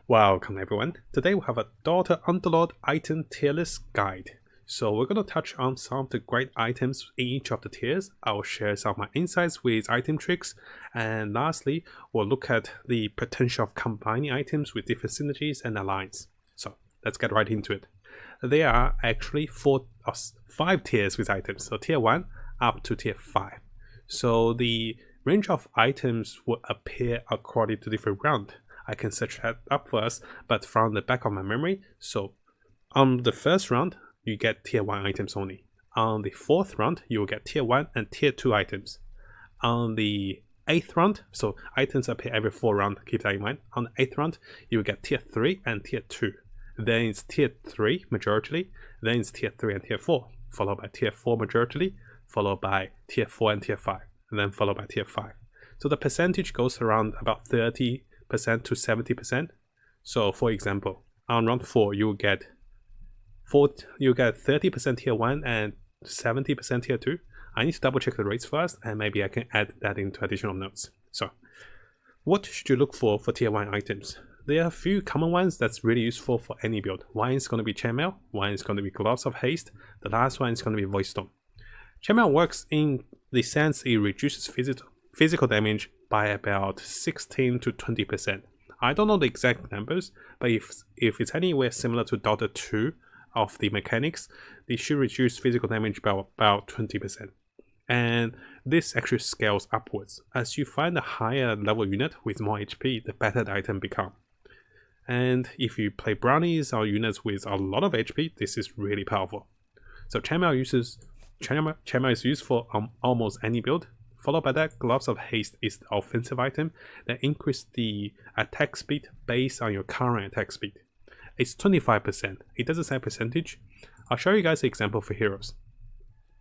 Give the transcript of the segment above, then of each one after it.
Welcome everyone. Today we have a Dota Underlord item tier list guide. So we're going to touch on some of the great items in each of the tiers. I'll share some of my insights with item tricks, and lastly we'll look at the potential of combining items with different synergies and alliance. So let's get right into it. There are actually 5 tiers with items, so tier 1 up to tier 5. So the range of items will appear according to different round. I can search that up first, but from the back of my memory. So on the first round, you get tier 1 items only. On the 4th round, you will get tier 1 and tier 2 items. On the 8th round, so items appear every 4 rounds, keep that in mind. On the 8th round, you will get tier 3 and tier 2. Then it's tier 3 majority, then it's tier 3 and tier 4, followed by tier 4 majority, followed by tier 4 and tier 5, and then followed by tier 5. So the percentage goes around about 30% to 70%. So for example, on round 4 you get 30% tier 1 and 70% tier 2. I need to double check the rates first, and maybe I can add that into additional notes. So what should you look for tier 1 items? There are a few common ones that's really useful for any build. One is going to be Chainmail, one is going to be Gloves of Haste, the last one is going to be Void Storm. Chainmail works in the sense it reduces physical damage by about 16 to 20%. I don't know the exact numbers, but if it's anywhere similar to Dota 2 of the mechanics, they should reduce physical damage by about 20%. And this actually scales upwards. As you find a higher level unit with more HP, the better the item becomes. And if you play brownies or units with a lot of HP, this is really powerful. So Chainmail is used for almost any build. Followed by that, Gloves of Haste is the offensive item that increases the attack speed based on your current attack speed. It's 25%. It doesn't say percentage. I'll show you guys an example for heroes.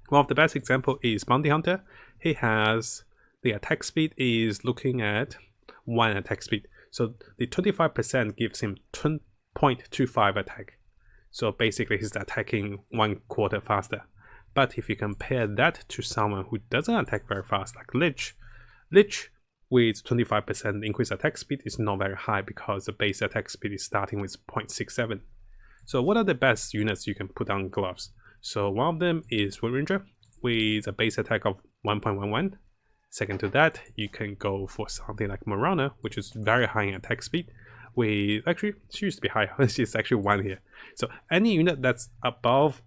One of the best example is Bounty Hunter. He has the attack speed is looking at 1 attack speed. So the 25% gives him 0.25 attack. So basically he's attacking 1/4 faster. But if you compare that to someone who doesn't attack very fast, like Lich with 25% increased attack speed is not very high because the base attack speed is starting with 0.67. So what are the best units you can put on gloves? So one of them is Wood Ranger with a base attack of 1.11. Second to that, you can go for something like Marana, which is very high in attack speed. Actually, she used to be higher, she's actually 1 here. So any unit that's above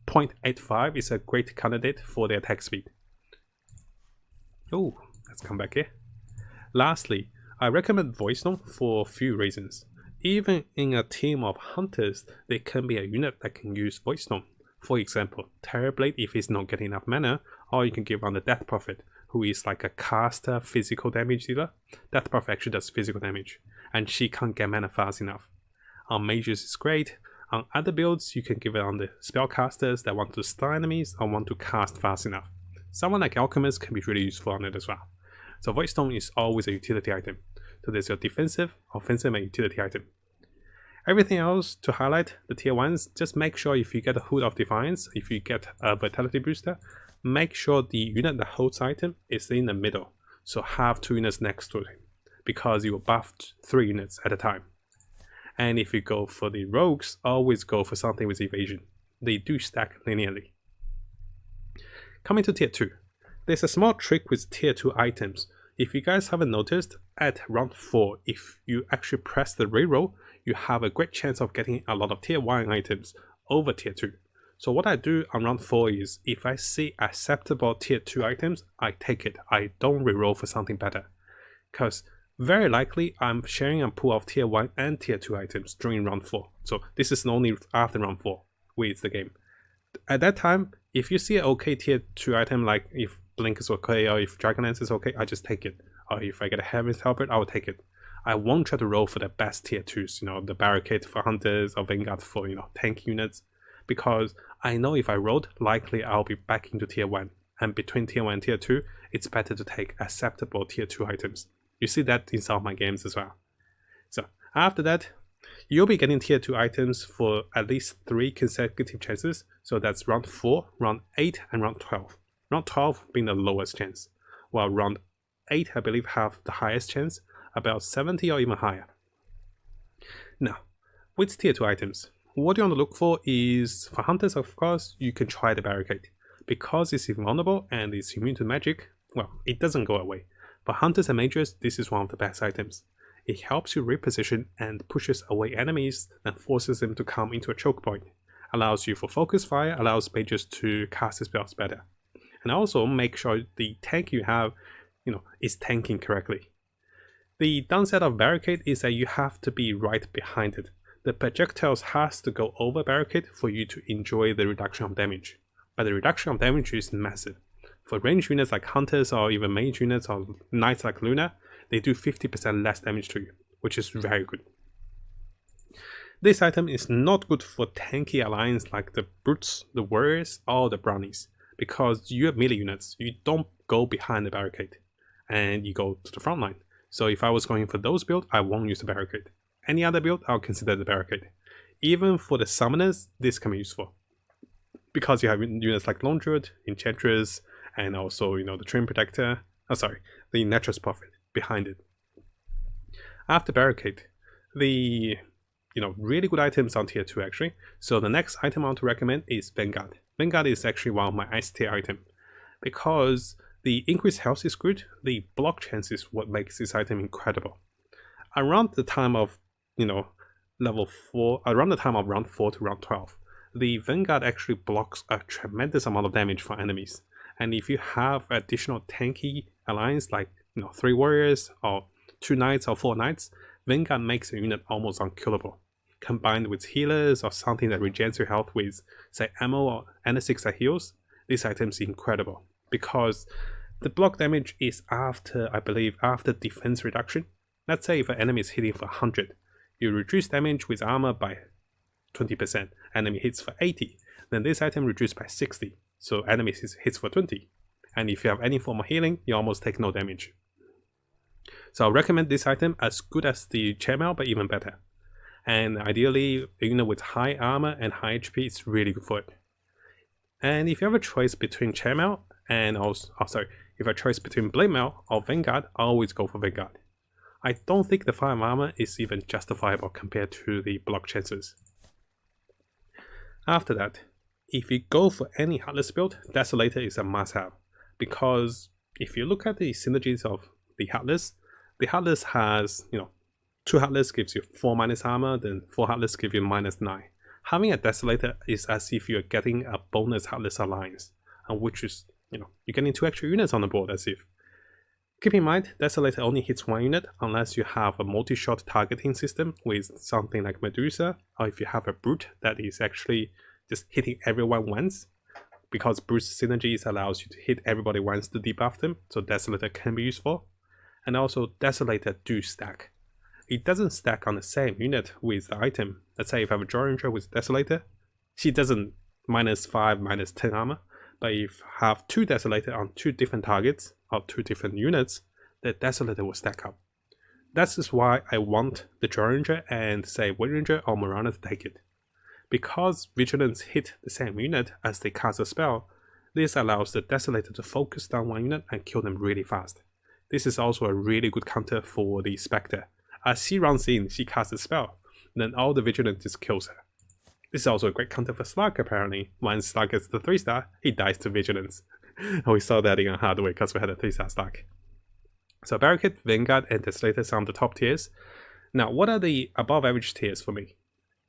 0.85 is a great candidate for the attack speed. Oh, let's come back here. Lastly, I recommend Void Storm for a few reasons. Even in a team of hunters, there can be a unit that can use Void Storm. For example, Terrorblade if he's not getting enough mana, or you can give on the Death Prophet, who is like a caster physical damage dealer. Death Prophet actually does physical damage, and she can't get mana fast enough. On mages it's great. On other builds, you can give it on the spellcasters that want to stun enemies or want to cast fast enough. Someone like Alchemist can be really useful on it as well. So Void Storm is always a utility item. So there's your defensive, offensive, and utility item. Everything else to highlight, the tier 1s, just make sure if you get a Hood of Defiance, if you get a Vitality booster, make sure the unit that holds item is in the middle. So have 2 units next to him, because you will buff 3 units at a time. And if you go for the rogues, always go for something with evasion. They do stack linearly. Coming to tier 2. There's a small trick with tier 2 items. If you guys haven't noticed, at round 4, if you actually press the reroll, you have a great chance of getting a lot of tier 1 items over tier 2. So what I do on round 4 is, if I see acceptable tier 2 items, I take it. I don't reroll for something better. Because very likely I'm sharing a pool of tier 1 and tier 2 items during round 4. So this is only after round 4 with the game. At that time, if you see an okay tier 2 item, like if Blink is okay or if Dragonlance is okay, I just take it. Or if I get a Heaven's Halberd, I will take it. I won't try to roll for the best tier 2s, the Barricade for Hunters or Vanguard for, tank units. Because I know if I rolled, likely I'll be back into tier 1. And between tier 1 and tier 2, it's better to take acceptable tier 2 items. You see that in some of my games as well. So after that, you'll be getting tier 2 items for at least 3 consecutive chances. So that's round 4, round 8, and round 12. Round 12 being the lowest chance, while round 8 I believe have the highest chance, about 70 or even higher. Now, with tier 2 items, what you want to look for is, for hunters of course, you can try the barricade. Because it's invulnerable and it's immune to magic, well, it doesn't go away. For hunters and mages, this is one of the best items. It helps you reposition and pushes away enemies and forces them to come into a choke point. Allows you for focus fire, allows mages to cast spells better. And also make sure the tank you have, is tanking correctly. The downside of barricade is that you have to be right behind it. The projectiles has to go over barricade for you to enjoy the reduction of damage. But the reduction of damage is massive. For range units like hunters or even mage units or knights like Luna, they do 50% less damage to you, which is very good. This item is not good for tanky alliance like the brutes, the warriors, or the brownies, because you have melee units, you don't go behind the barricade, and you go to the front line. So if I was going for those builds, I won't use the barricade. Any other build, I'll consider the barricade. Even for the summoners, this can be useful. Because you have units like Lone Druid, Enchantress, and also, the Treant Protector, the Naturalist Prophet behind it. After barricade, the really good items on tier 2 actually. So the next item I want to recommend is Vanguard. Vanguard is actually one of my S tier items. Because the increased health is good, the block chance is what makes this item incredible. Around the time of, level 4, around the time of round 4 to round 12, the Vanguard actually blocks a tremendous amount of damage for enemies. And if you have additional tanky alliance like 3 warriors or 2 knights or 4 knights, Vanguard makes a unit almost unkillable. Combined with healers or something that regenerates your health with, say, ammo or N6 that heals, this item is incredible. Because the block damage is after defense reduction. Let's say if an enemy is hitting for 100, you reduce damage with armor by 20%, enemy hits for 80, then this item reduced by 60, so enemy hits for 20. And if you have any form of healing, you almost take no damage. So I recommend this item as good as the Chainmail, but even better. And ideally, a unit with high armor and high HP is really good for it. And if you have a choice between Chainmail and if a choice between Blademail or Vanguard, I always go for Vanguard. I don't think the 5 armor is even justifiable compared to the block chances. After that, if you go for any Heartless build, Desolator is a must-have. Because if you look at the synergies of the Heartless has, 2 Heartless gives you 4 minus armor, then 4 Heartless give you -9. Having a Desolator is as if you're getting a bonus Heartless alliance, and which is, you're getting 2 extra units on the board as if. Keep in mind, Desolator only hits 1 unit unless you have a multi-shot targeting system with something like Medusa, or if you have a Brute that is actually just hitting everyone once, because Brute's synergies allows you to hit everybody once to debuff them, so Desolator can be useful. And also, Desolator do stack. It doesn't stack on the same unit with the item. Let's say if I have a Jorunga with Desolator, she doesn't -5, -10 armor, but if I have 2 Desolator on 2 different targets, or 2 different units, the Desolator will stack up. That is why I want the Jorunga and say Windranger or Morana to take it. Because Vigilance hit the same unit as they cast a spell, this allows the Desolator to focus down 1 unit and kill them really fast. This is also a really good counter for the Spectre. As she runs in, she casts a spell, then all the Vigilance just kills her. This is also a great counter for Slug apparently. Once Slug gets the 3-star, he dies to Vigilance. We saw that in a hard way because we had a 3-star Slug. So Barricade, Vanguard, and Desolator sound the top tiers. Now, what are the above average tiers for me?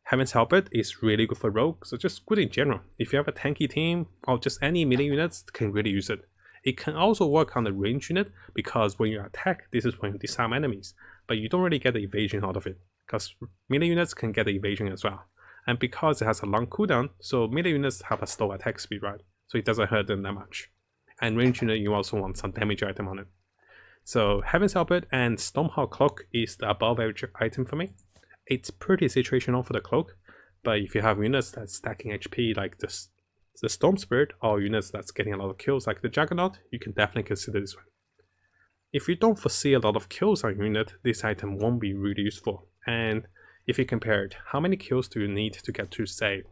Heaven's Helper is really good for Rogue, so just good in general. If you have a tanky team, or just any melee units can really use it. It can also work on the range unit, because when you attack, this is when you disarm enemies, but you don't really get the evasion out of it, because melee units can get the evasion as well. And because it has a long cooldown, so melee units have a slow attack speed, right? So it doesn't hurt them that much. And range unit, you also want some damage item on it. So Heaven's Helper and Stormhawk Cloak is the above average item for me. It's pretty situational for the Cloak, but if you have units that's stacking HP like the Storm Spirit, or units that's getting a lot of kills like the Juggernaut, you can definitely consider this one. If you don't foresee a lot of kills on your unit, this item won't be really useful. And if you compare it, how many kills do you need to get to, say,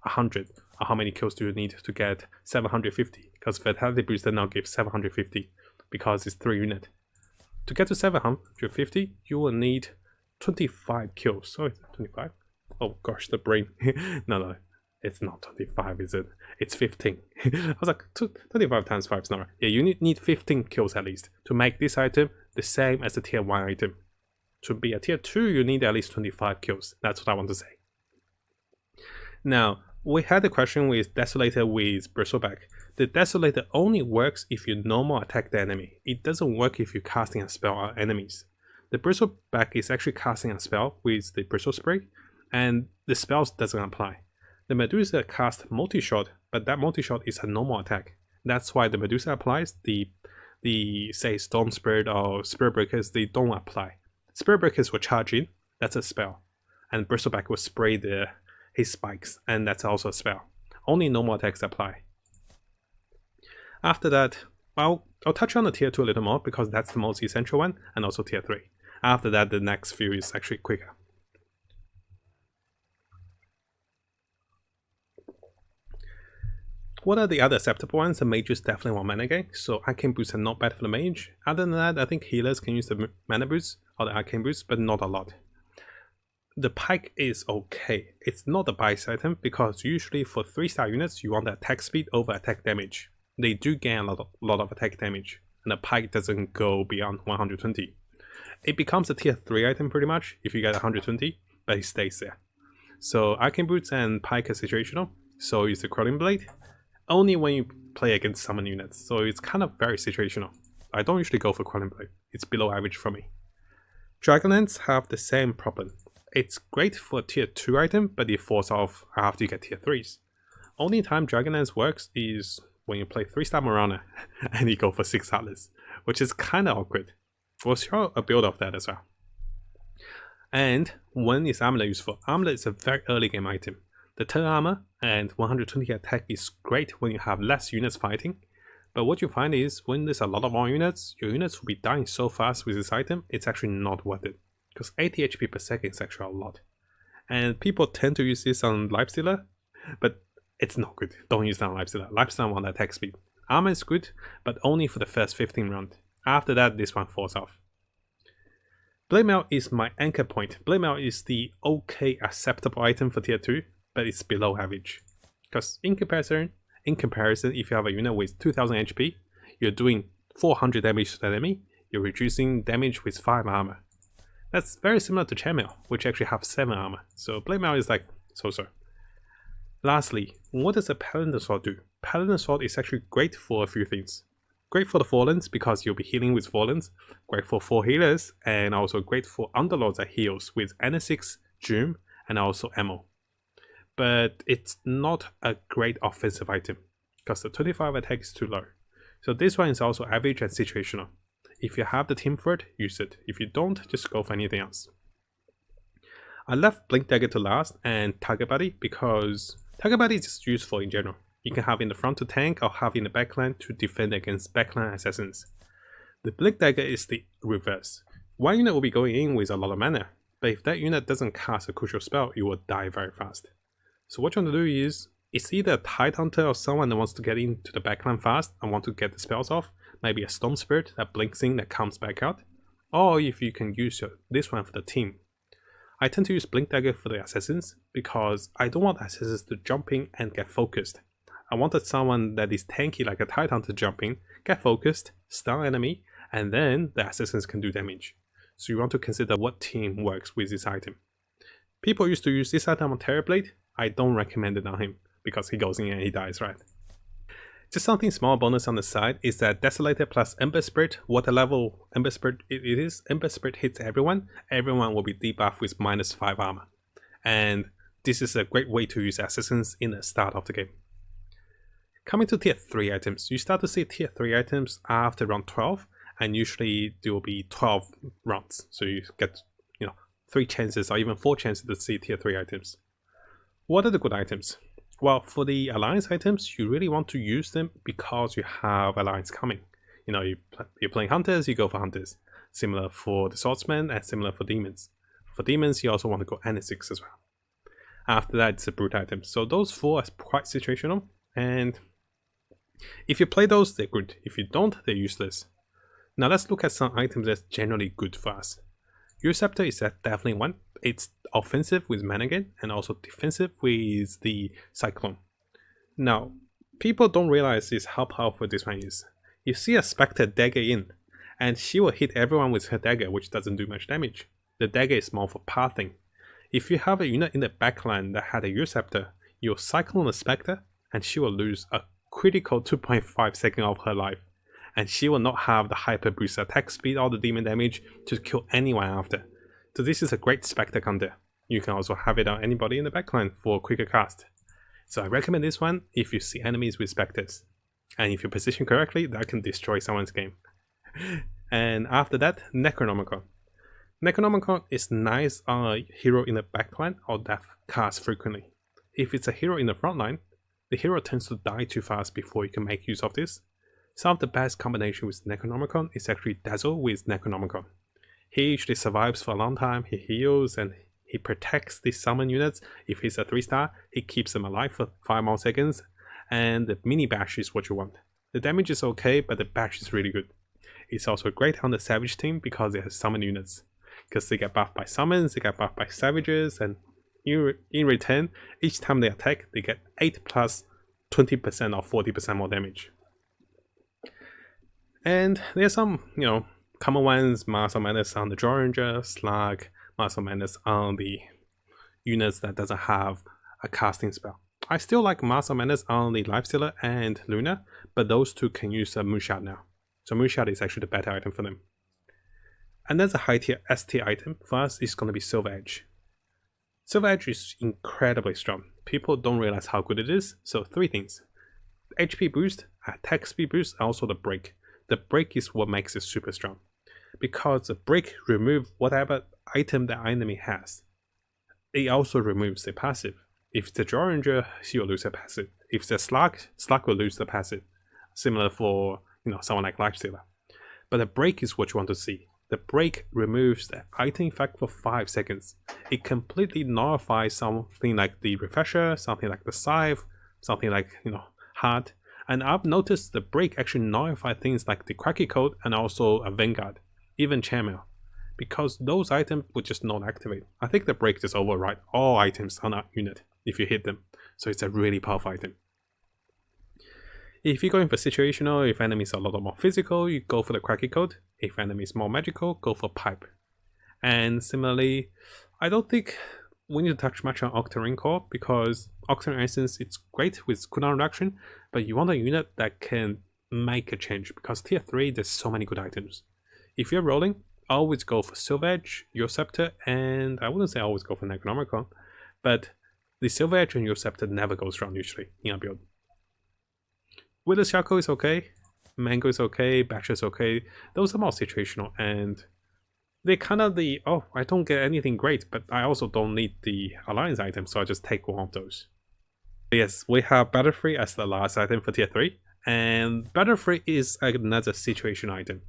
100? Or how many kills do you need to get 750? Because Vitality Booster now gives 750, because it's 3 units. To get to 750, you will need 25 kills. Sorry, 25? Oh gosh, the brain. No, it's not 25, is it? It's 15. I was like, 25 times 5 is not right. Yeah, you need 15 kills at least to make this item the same as the tier 1 item. To be a tier 2, you need at least 25 kills. That's what I want to say. Now, we had a question with Desolator with Bristleback. The Desolator only works if you normal attack the enemy. It doesn't work if you're casting a spell on enemies. The Bristleback is actually casting a spell with the Bristle Spray, and the spells doesn't apply. The Medusa casts multi-shot, but that multi-shot is a normal attack. That's why the Medusa applies, the say Storm Spirit or Spirit Breakers, they don't apply. Spirit Breakers will charge in, that's a spell. And Bristleback will spray his spikes, and that's also a spell. Only normal attacks apply. After that, I'll touch on the tier 2 a little more because that's the most essential one, and also tier 3. After that, the next few is actually quicker. What are the other acceptable ones? The mages definitely want mana gain, so arcane boosts are not bad for the mage. Other than that, I think healers can use the mana boosts or the arcane boosts, but not a lot. The pike is okay. It's not a bias item because usually for 3-star units, you want the attack speed over attack damage. They do gain a lot of attack damage, and the pike doesn't go beyond 120. It becomes a tier 3 item pretty much if you get 120, but it stays there. So arcane boots and pike are situational, so is the crawling blade. Only when you play against summon units, so it's kind of very situational. I don't usually go for crawling blade, it's below average for me. Dragonlance have the same problem. It's great for a tier 2 item, but it falls off after you get tier 3s. Only time Dragonlance works is when you play 3-star Marana and you go for 6 Atlas, which is kinda awkward. We'll show a build of that as well. And when is Amulet useful? Amulet is a very early game item. The 10 armor and 120 attack is great when you have less units fighting, but what you find is when there's a lot of more units, your units will be dying so fast with this item, it's actually not worth it. Because 80 HP per second is actually a lot. And people tend to use this on Lifestealer, but it's not good. Don't use that on Lifestealer. Lifestealer want attack speed. Armor is good, but only for the first 15 rounds. After that, this one falls off. Blade Mail is my anchor point. Blade Mail is the okay acceptable item for tier 2, but it's below average. Because in comparison, if you have a unit with 2000 HP, you're doing 400 damage to the enemy, you're reducing damage with 5 armor. That's very similar to Chainmail, which actually have 7 armor, so Blade Mail is like so-so. Lastly, what does a Paladin Sword do? Paladin Sword is actually great for a few things. Great for the Fallens because you'll be healing with Fallens, great for 4 healers, and also great for Underlords that heals with N6, Doom, and also Ammo. But it's not a great offensive item, because the 25 attack is too low. So this one is also average and situational. If you have the team for it, use it. If you don't, just go for anything else. I left Blink Dagger to last and Target Buddy because Target Buddy is just useful in general. You can have in the front to tank or have in the backline to defend against backline assassins. The Blink Dagger is the reverse. One unit will be going in with a lot of mana, but if that unit doesn't cast a crucial spell, it will die very fast. So what you want to do is, it's either a Tidehunter or someone that wants to get into the backline fast and want to get the spells off, maybe a Storm Spirit that blinks in that comes back out, or if you can use this one for the team. I tend to use Blink Dagger for the assassins because I don't want assassins to jump in and get focused. I wanted someone that is tanky like a Tidehunter to jump in, get focused, stun enemy, and then the assassins can do damage. So you want to consider what team works with this item. People used to use this item on Terrorblade. I don't recommend it on him because he goes in and he dies, right? Just something small bonus on the side is that Desolator plus Ember Spirit, whatever level Ember Spirit it is, Ember Spirit hits everyone will be debuffed with -5 armor. And this is a great way to use assassins in the start of the game. Coming to tier 3 items, you start to see tier 3 items after round 12, and usually there will be 12 rounds. So you get 3 chances or even 4 chances to see tier 3 items. What are the good items? Well, for the Alliance items, you really want to use them because you have Alliance coming. You're playing Hunters, you go for Hunters. Similar for the Swordsmen and similar for Demons. For Demons, you also want to go N6 as well. After that, it's a Brute item. So those 4 are quite situational, and if you play those, they're good. If you don't, they're useless. Now let's look at some items that's generally good for us. Usurper is definitely one. It's offensive with Mannequin and also defensive with the Cyclone. Now, people don't realize is how powerful this one is. You see a Spectre dagger in, and she will hit everyone with her dagger, which doesn't do much damage. The dagger is more for pathing. If you have a unit in the backline that had a Usurper, you'll Cyclone the Spectre, and she will lose a critical 2.5 seconds of her life. And she will not have the hyper boost attack speed or the demon damage to kill anyone after. So this is a great Spectre counter. You can also have it on anybody in the backline for quicker cast. So I recommend this one if you see enemies with Spectres. And if you position correctly, that can destroy someone's game. And after that, Necronomicon. Necronomicon is nice on a hero in the backline or that casts frequently. If it's a hero in the front line, the hero tends to die too fast before you can make use of this. Some of the best combination with Necronomicon is actually Dazzle with Necronomicon. He usually survives for a long time, he heals, and he protects the summon units. If he's a 3-star, he keeps them alive for 5 more seconds, and the mini bash is what you want. The damage is okay, but the bash is really good. It's also great on the Savage team because it has summon units. Because they get buffed by summons, they get buffed by savages, and in return, each time they attack, they get 8 plus 20% or 40% more damage. And there's some, common ones, Mass of Madness on the Draw Ranger, Slug, Mass of Madness on the units that doesn't have a casting spell. I still like Mass of Madness on the Lifestealer and Luna, but those two can use a Moonshot now. So Moonshot is actually the better item for them. And then the high tier S tier item for us is going to be Silver Edge. Silver Edge is incredibly strong. People don't realize how good it is. So 3 things. HP boost, attack speed boost, and also the break. The break is what makes it super strong. Because the break removes whatever item the enemy has. It also removes the passive. If it's a Draw Ranger, she will lose her passive. If it's a Slug, Slug will lose the passive. Similar for someone like Lifestealer. But the break is what you want to see. The break removes the item effect for 5 seconds. It completely nullifies something like the Refresher, something like the Scythe, something like, Heart. And I've noticed the break actually nullifies things like the Cracky Code and also a Vanguard, even Chainmail. Because those items would just not activate. I think the break just override all items on that unit if you hit them. So it's a really powerful item. If you're going for situational, if enemies are a lot more physical, you go for the Cracky Code. If enemies more magical, go for Pipe. And similarly, I don't think we need to touch much on Octarine Core because Octarine Essence, it's great with cooldown reduction, but you want a unit that can make a change because tier 3, there's so many good items. If you're rolling, always go for Silver Edge, Usurper, and I wouldn't say always go for Necronomicon, but the Silver Edge and Usurper never goes wrong usually in a build. Wither Shackle is okay, Mango is okay, Basher is okay. Those are more situational and they're kind of the, oh, I don't get anything great, but I also don't need the Alliance item, so I just take one of those. Yes, we have Battle Free as the last item for tier 3, and Battle Free is another situation item.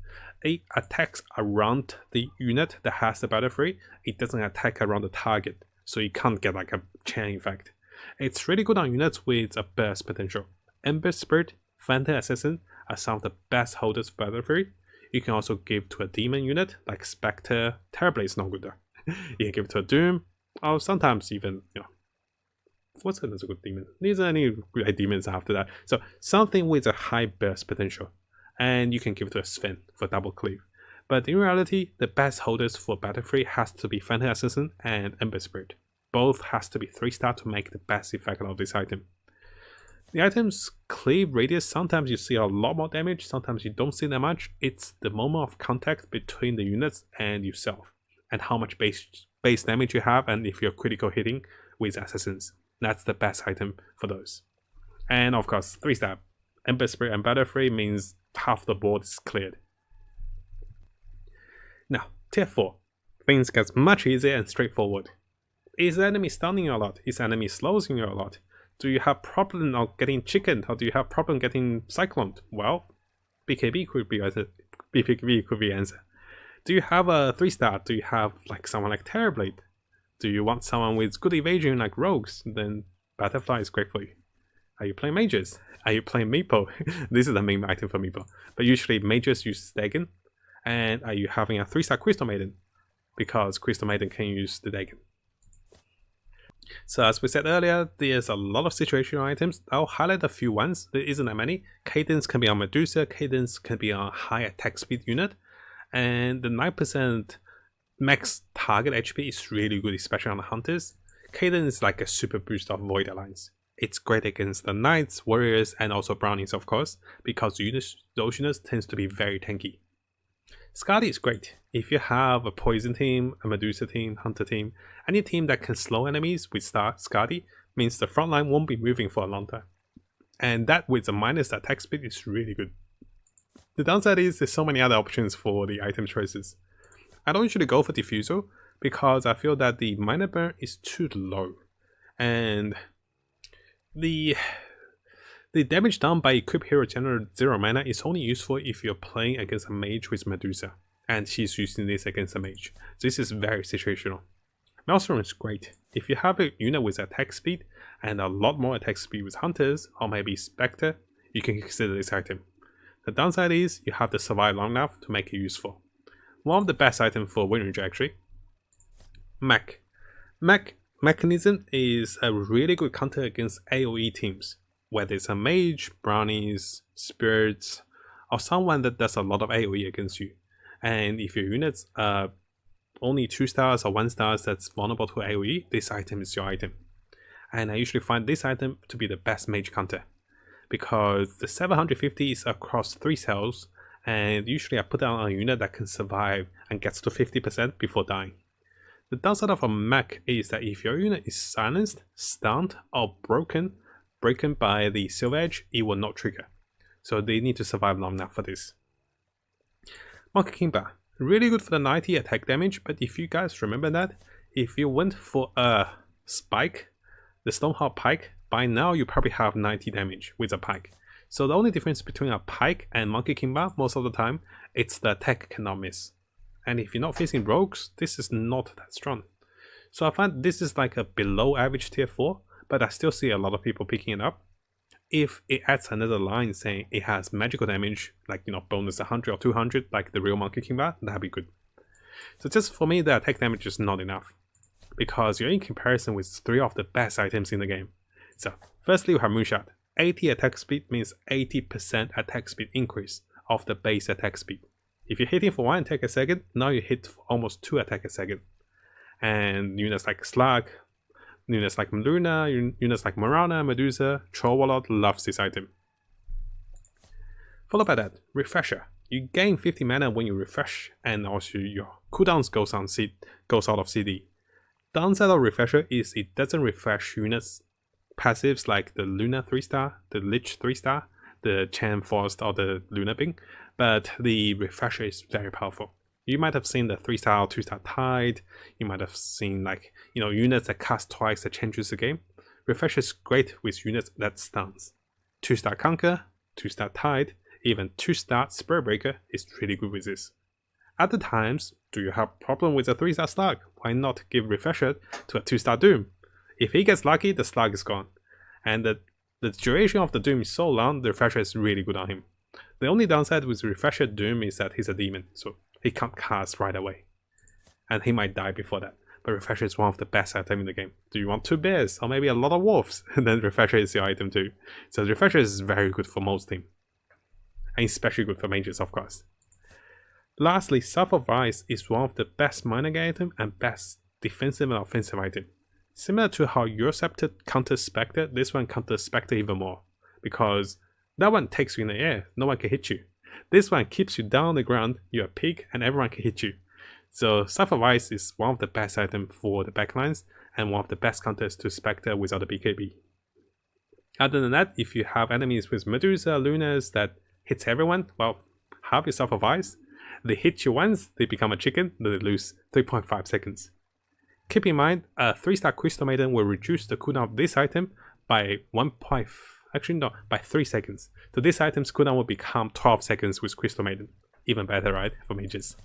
It attacks around the unit that has the Battle Free, it doesn't attack around the target, so you can't get like a chain effect. It's really good on units with a burst potential. Ember Spirit, Phantom Assassin are some of the best holders for Battle Free. You can also give to a demon unit like Spectre. Terrorblade is not good though. You can give it to a Doom, or sometimes even, what's another good demon? These are any great demons after that. So something with a high burst potential. And you can give it to a Sven for double cleave. But in reality, the best holders for Battle Free has to be Phantom Assassin and Ember Spirit. Both has to be 3-star to make the best effect of this item. The item's cleave radius, sometimes you see a lot more damage, sometimes you don't see that much. It's the moment of contact between the units and yourself, and how much base damage you have, and if you're critical hitting with assassins. That's the best item for those. And of course, 3-star. Ember Spirit and Battle Free means half the board is cleared. Now, tier 4. Things get much easier and straightforward. Is the enemy stunning you a lot? Is the enemy slowing you a lot? Do you have problem of getting chickened, or do you have problem getting cycloned? Well, BKB could be answer. Do you have a 3-star? Do you have like someone like Terrorblade? Do you want someone with good evasion like Rogues? Then Butterfly is great for you. Are you playing mages? Are you playing Meepo? This is the main item for Meepo. But usually mages use Dagon. And are you having a 3-star Crystal Maiden? because Crystal Maiden can use the Dagon. So as we said earlier, there's a lot of situational items. I'll highlight a few ones. There isn't that many. Cadence can be on Medusa, Cadence can be on high attack speed unit, and the 9% max target HP is really good, especially on the Hunters. Cadence is like a super boost of Void Alliance. It's great against the Knights, Warriors, and also Brownies of course, because those units tends to be very tanky. Skadi is great. If you have a Poison team, a Medusa team, Hunter team, any team that can slow enemies with Skadi means the front line won't be moving for a long time. And that with a minus attack speed is really good. The downside is there's so many other options for the item choices. I don't usually go for Diffusal because I feel that the mana burn is too low. And the damage done by Equip Hero General 0 mana is only useful if you're playing against a mage with Medusa, and she's using this against a mage. This is very situational. Maelstrom is great. If you have a unit with attack speed and a lot more attack speed with Hunters or maybe Spectre, you can consider this item. The downside is you have to survive long enough to make it useful. One of the best items for Wind Ranger actually. Mech. Mechanism is a really good counter against AoE teams, whether it's a mage, brownies, spirits, or someone that does a lot of AoE against you. And if your units are only 2 stars or 1 stars that's vulnerable to AoE, this item is your item. And I usually find this item to be the best mage counter, because the 750 is across 3 cells, and usually I put down a unit that can survive and gets to 50% before dying. The downside of a mech is that if your unit is silenced, stunned, or broken by the Silver Edge, it will not trigger. So they need to survive long enough for this. Monkey Kimba, really good for the 90 attack damage, but if you guys remember that, if you went for a spike, the Stoneheart Pike, by now you probably have 90 damage with a pike. So the only difference between a pike and Monkey Kimba most of the time, it's the attack cannot miss. And if you're not facing rogues, this is not that strong. So I find this is like a below average tier 4, but I still see a lot of people picking it up. If it adds another line saying it has magical damage, like bonus 100 or 200, like the real Monkey Kimba, that'd be good. So just for me, the attack damage is not enough, because you're in comparison with 3 of the best items in the game. So firstly, we have Moonshot. 80 attack speed means 80% attack speed increase of the base attack speed. If you're hitting for 1 attack a second, now you hit for almost 2 attack a second. And units like Slug, units like Luna, units like Morana, Medusa, Troll Warlord loves this item. Followed by that, Refresher. You gain 50 mana when you refresh, and also your cooldowns goes out of CD. Downside of Refresher is it doesn't refresh units passives like the Luna 3-star, the Lich 3-star, the Chan Forest, or the Luna Bing, but the Refresher is very powerful. You might have seen the 3-star or 2-star Tide, you might have seen units that cast twice that changes the game. Refresher is great with units that stuns. 2-star Conquer, 2-star Tide, even 2-star Spur Breaker is really good with this. Other times, do you have a problem with a 3-star Slug? Why not give Refresher to a 2-star Doom? If he gets lucky, the Slug is gone. And the duration of the Doom is so long, the Refresher is really good on him. The only downside with Refresher Doom is that he's a demon, so he can't cast right away. And he might die before that. But Refresher is one of the best items in the game. Do you want 2 bears or maybe a lot of wolves? And then Refresher is your item too. So Refresher is very good for most teams. And especially good for mages, of course. Lastly, Self of Rise is one of the best mining item and best defensive and offensive item. Similar to how your Scepter counters Spectre, this one counters Spectre even more. Because that one takes you in the air, no one can hit you. This one keeps you down on the ground, you're a pig, and everyone can hit you. So Self of Rise is one of the best items for the backlines, and one of the best counters to Spectre without a BKB. Other than that, if you have enemies with Medusa, Lunas that hits everyone, well, have your Self of Rise. They hit you once, they become a chicken, then they lose 3.5 seconds. Keep in mind, a 3-star Crystal Maiden will reduce the cooldown of this item by 3 seconds. So this item's cooldown will become 12 seconds with Crystal Maiden. Even better, right, for mages.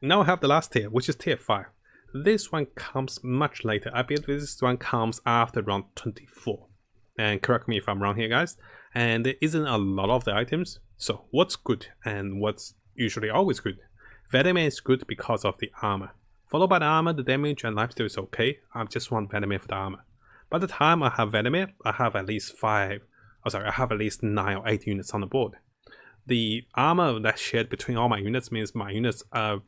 Now I have the last tier, which is tier 5. This one comes much later. I believe this one comes after round 24. And correct me if I'm wrong here, guys. And there isn't a lot of the items. So what's good and what's usually always good? Vladimir is good because of the armor. Followed by the armor, the damage and lifesteal is okay. I just want Vladimir for the armor. By the time I have Vladimir, I have at least 9 or 8 units on the board. The armor that's shared between all my units means my units are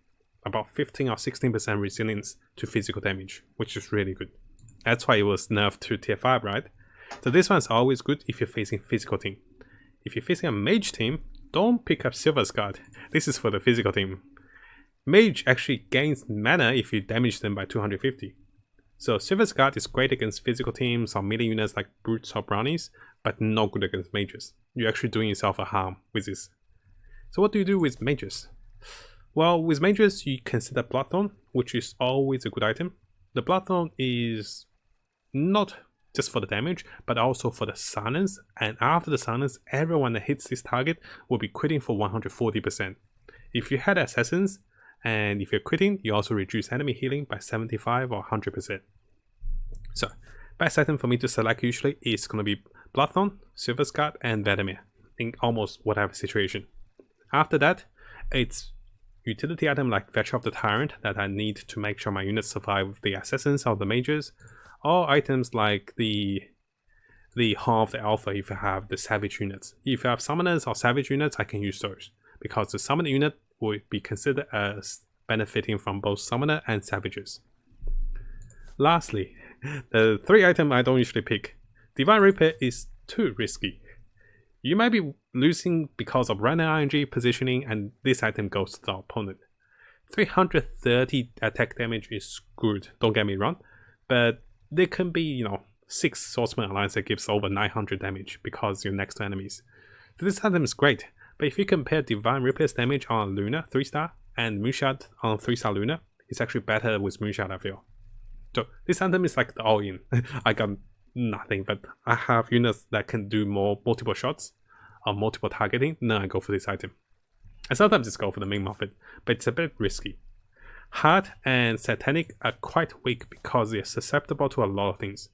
about 15 or 16% resilience to physical damage, which is really good. That's why it was nerfed to tier 5, right? So this one's always good if you're facing physical team. If you're facing a mage team, don't pick up Silver's Guard. This is for the physical team. Mage actually gains mana if you damage them by 250. So Silver's Guard is great against physical teams or melee units like brutes or brownies, but not good against mages. You're actually doing yourself a harm with this. So what do you do with mages? Well, with mages you consider Bloodthorn, which is always a good item. The Bloodthorn is not just for the damage, but also for the silence, and after the silence, everyone that hits this target will be critting for 140%. If you had assassins, and if you're critting, you also reduce enemy healing by 75 or 100%. So, best item for me to select usually is going to be Bloodthorn, Silver's Guard, and Vladimir in almost whatever situation. After that, it's utility item like Veteran of the Tyrant that I need to make sure my units survive the assassins or the mages, or items like the Horn of the Alpha if you have the savage units. If you have summoners or savage units, I can use those, because the summoner unit will be considered as benefiting from both summoner and savages. Lastly, the 3 item I don't usually pick. Divine Reaper is too risky. You might be losing because of random RNG positioning, and this item goes to the opponent. 330 attack damage is good, don't get me wrong, but there can be, 6 Swordsman Alliance that gives over 900 damage because you're next to enemies. So this item is great, but if you compare Divine Reaper's damage on Luna 3-star and Moonshot on 3-star Luna, it's actually better with Moonshot, I feel. So this item is like the all-in. I got nothing, but I have units that can do multiple shots or multiple targeting, then I go for this item. And sometimes just go for the main Moffat, but it's a bit risky. Heart and Satanic are quite weak because they're susceptible to a lot of things.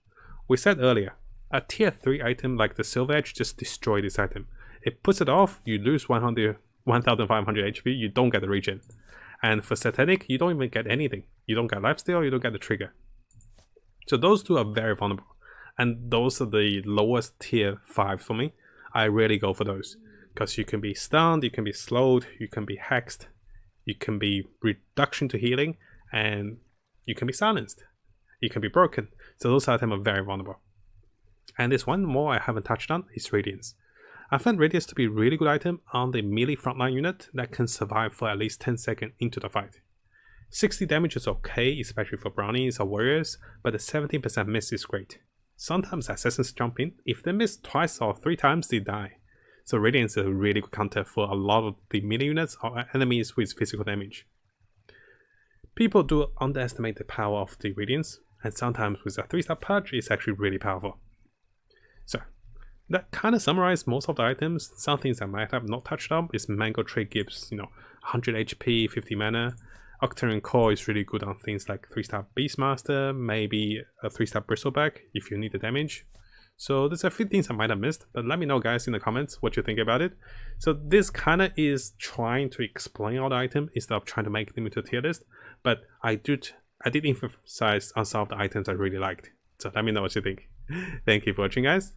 We said earlier, a tier 3 item like the Silver Edge just destroyed this item. It puts it off, you lose 1500 HP, you don't get the regen. And for Satanic, you don't even get anything. You don't get lifesteal, you don't get the trigger. So those two are very vulnerable. And those are the lowest tier 5 for me. I rarely go for those, because you can be stunned, you can be slowed, you can be hexed, you can be reduction to healing, and you can be silenced. You can be broken. So those items are very vulnerable. And there's one more I haven't touched on, is Radiance. I find Radiance to be a really good item on the melee frontline unit that can survive for at least 10 seconds into the fight. 60 damage is okay, especially for brownies or warriors, but the 17% miss is great. Sometimes assassins jump in, if they miss twice or 3 times they die. So Radiance is a really good counter for a lot of the melee units or enemies with physical damage. People do underestimate the power of the Radiance, and sometimes with a 3-star purge it's actually really powerful. So that kind of summarizes most of the items. Some things I might have not touched on is Mango Tree gives 100 HP, 50 mana. Octarian Core is really good on things like 3-star Beastmaster, maybe a 3-star Bristleback if you need the damage. So there's a few things I might have missed, but let me know guys in the comments what you think about it. So this kind of is trying to explain all the items instead of trying to make them into a tier list, but I did emphasize on some of the items I really liked. So let me know what you think. Thank you for watching guys.